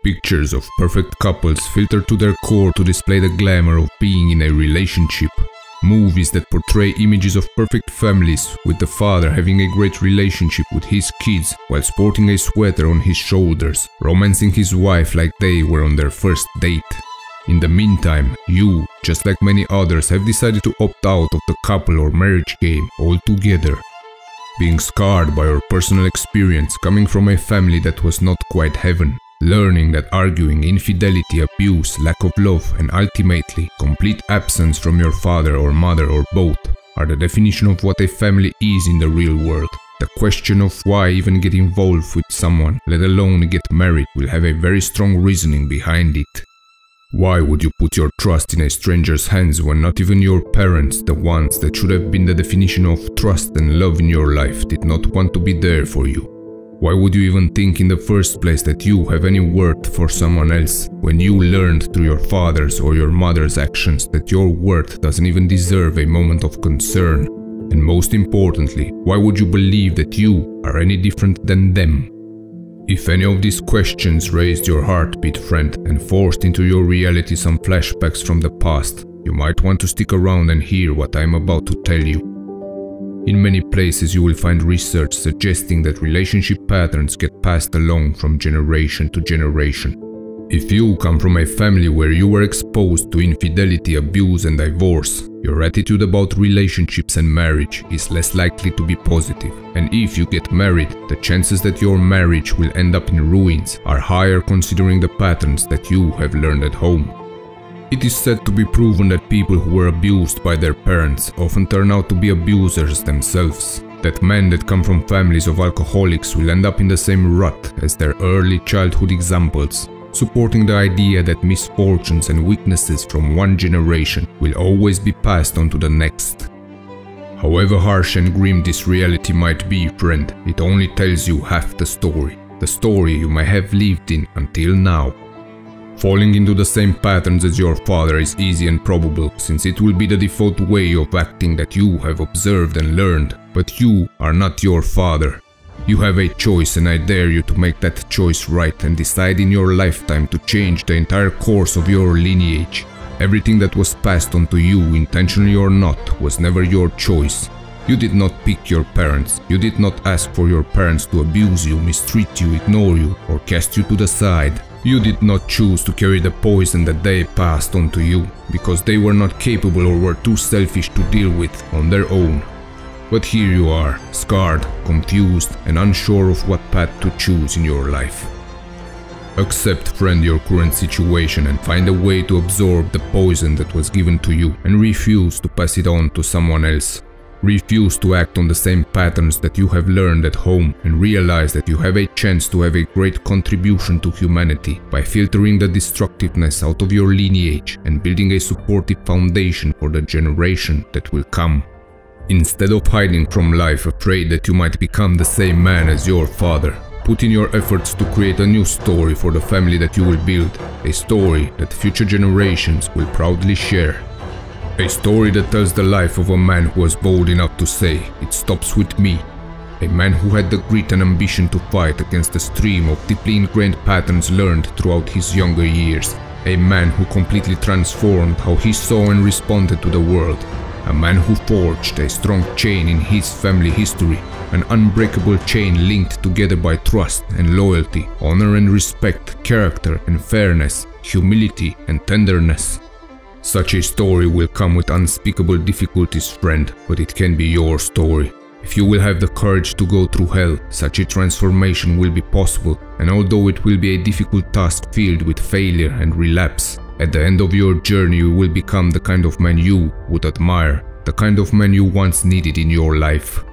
Pictures of perfect couples filtered to their core to display the glamour of being in a relationship. Movies that portray images of perfect families, with the father having a great relationship with his kids while sporting a sweater on his shoulders, romancing his wife like they were on their first date. In the meantime, you, just like many others, have decided to opt out of the couple or marriage game altogether. Being scarred by your personal experience coming from a family that was not quite heaven. Learning that arguing, infidelity, abuse, lack of love, and ultimately complete absence from your father or mother or both are the definition of what a family is in the real world. The question of why even get involved with someone, let alone get married, will have a very strong reasoning behind it. Why would you put your trust in a stranger's hands when not even your parents, the ones that should have been the definition of trust and love in your life, did not want to be there for you? Why would you even think in the first place that you have any worth for someone else, when you learned through your father's or your mother's actions that your worth doesn't even deserve a moment of concern? And most importantly, why would you believe that you are any different than them? If any of these questions raised your heartbeat, friend, and forced into your reality some flashbacks from the past, you might want to stick around and hear what I am about to tell you. In many places you will find research suggesting that relationship patterns get passed along from generation to generation. If you come from a family where you were exposed to infidelity, abuse and divorce, your attitude about relationships and marriage is less likely to be positive. And if you get married, the chances that your marriage will end up in ruins are higher considering the patterns that you have learned at home. It is said to be proven that people who were abused by their parents often turn out to be abusers themselves. That men that come from families of alcoholics will end up in the same rut as their early childhood examples, supporting the idea that misfortunes and weaknesses from one generation will always be passed on to the next. However harsh and grim this reality might be, friend, it only tells you half the story you may have lived in until now. Falling into the same patterns as your father is easy and probable, since it will be the default way of acting that you have observed and learned, but you are not your father. You have a choice, and I dare you to make that choice right and decide in your lifetime to change the entire course of your lineage. Everything that was passed on to you, intentionally or not, was never your choice. You did not pick your parents. You did not ask for your parents to abuse you, mistreat you, ignore you, or cast you to the side. You did not choose to carry the poison that they passed on to you, because they were not capable or were too selfish to deal with on their own. But here you are, scarred, confused, and unsure of what path to choose in your life. Accept, friend, your current situation and find a way to absorb the poison that was given to you and refuse to pass it on to someone else. Refuse to act on the same patterns that you have learned at home and realize that you have a chance to have a great contribution to humanity by filtering the destructiveness out of your lineage and building a supportive foundation for the generation that will come. Instead of hiding from life, afraid that you might become the same man as your father, put in your efforts to create a new story for the family that you will build, a story that future generations will proudly share. A story that tells the life of a man who was bold enough to say, "It stops with me." A man who had the grit and ambition to fight against the stream of deeply ingrained patterns learned throughout his younger years. A man who completely transformed how he saw and responded to the world. A man who forged a strong chain in his family history, an unbreakable chain linked together by trust and loyalty, honor and respect, character and fairness, humility and tenderness. Such a story will come with unspeakable difficulties, friend, but it can be your story. If you will have the courage to go through hell, such a transformation will be possible, and although it will be a difficult task filled with failure and relapse, at the end of your journey you will become the kind of man you would admire, the kind of man you once needed in your life.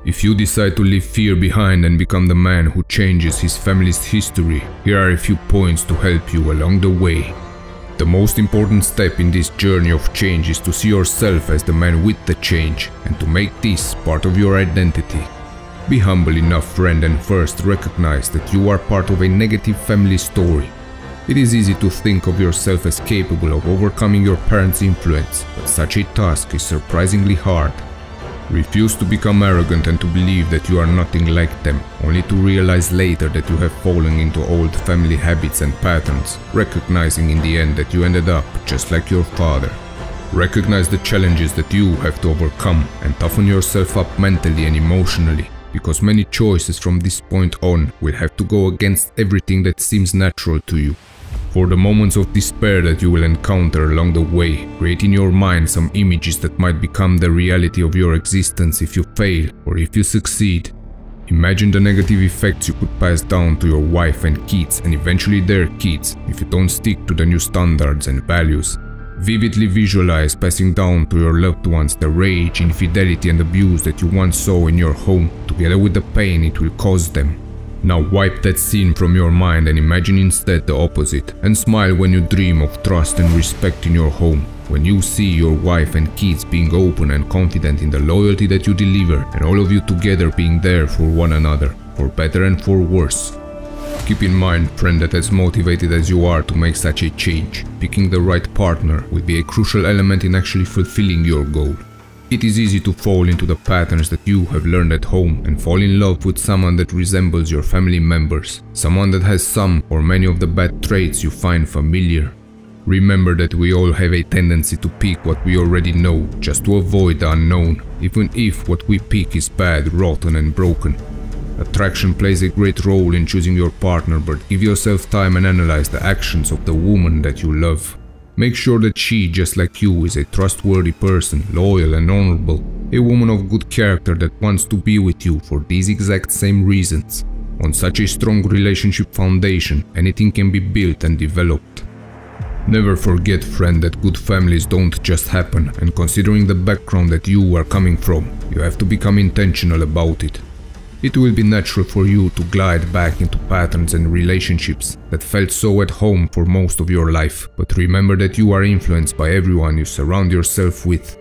If you decide to leave fear behind and become the man who changes his family's history, here are a few points to help you along the way. The most important step in this journey of change is to see yourself as the man with the change and to make this part of your identity. Be humble enough, friend, and first recognize that you are part of a negative family story. It is easy to think of yourself as capable of overcoming your parents' influence, but such a task is surprisingly hard. Refuse to become arrogant and to believe that you are nothing like them, only to realize later that you have fallen into old family habits and patterns, recognizing in the end that you ended up just like your father. Recognize the challenges that you have to overcome and toughen yourself up mentally and emotionally, because many choices from this point on will have to go against everything that seems natural to you. For the moments of despair that you will encounter along the way, create in your mind some images that might become the reality of your existence if you fail or if you succeed. Imagine the negative effects you could pass down to your wife and kids and eventually their kids if you don't stick to the new standards and values. Vividly visualize passing down to your loved ones the rage, infidelity and abuse that you once saw in your home, together with the pain it will cause them. Now wipe that scene from your mind and imagine instead the opposite, and smile when you dream of trust and respect in your home, when you see your wife and kids being open and confident in the loyalty that you deliver, and all of you together being there for one another, for better and for worse. Keep in mind, friend, that as motivated as you are to make such a change, picking the right partner will be a crucial element in actually fulfilling your goal. It is easy to fall into the patterns that you have learned at home and fall in love with someone that resembles your family members, someone that has some or many of the bad traits you find familiar. Remember that we all have a tendency to pick what we already know, just to avoid the unknown, even if what we pick is bad, rotten and broken. Attraction plays a great role in choosing your partner, but give yourself time and analyze the actions of the woman that you love. Make sure that she, just like you, is a trustworthy person, loyal and honorable, a woman of good character that wants to be with you for these exact same reasons. On such a strong relationship foundation, anything can be built and developed. Never forget, friend, that good families don't just happen, and considering the background that you are coming from, you have to become intentional about it. It will be natural for you to glide back into patterns and relationships that felt so at home for most of your life, but remember that you are influenced by everyone you surround yourself with.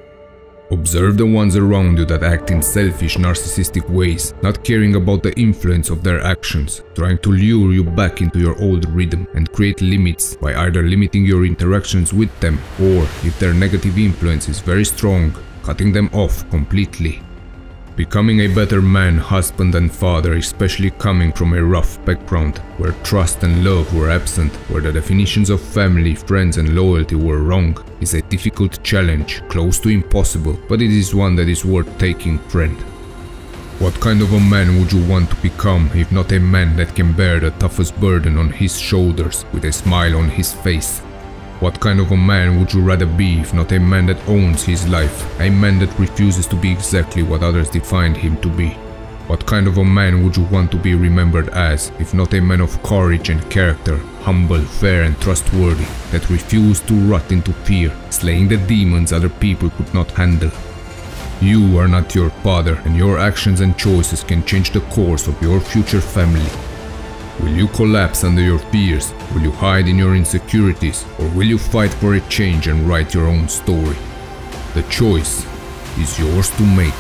Observe the ones around you that act in selfish, narcissistic ways, not caring about the influence of their actions, trying to lure you back into your old rhythm, and create limits by either limiting your interactions with them or, if their negative influence is very strong, cutting them off completely. Becoming a better man, husband and father, especially coming from a rough background, where trust and love were absent, where the definitions of family, friends and loyalty were wrong, is a difficult challenge, close to impossible, but it is one that is worth taking, friend. What kind of a man would you want to become if not a man that can bear the toughest burden on his shoulders with a smile on his face? What kind of a man would you rather be if not a man that owns his life, a man that refuses to be exactly what others defined him to be? What kind of a man would you want to be remembered as if not a man of courage and character, humble, fair and trustworthy, that refused to rot into fear, slaying the demons other people could not handle? You are not your father, and your actions and choices can change the course of your future family. Will you collapse under your fears? Will you hide in your insecurities? Or will you fight for a change and write your own story? The choice is yours to make.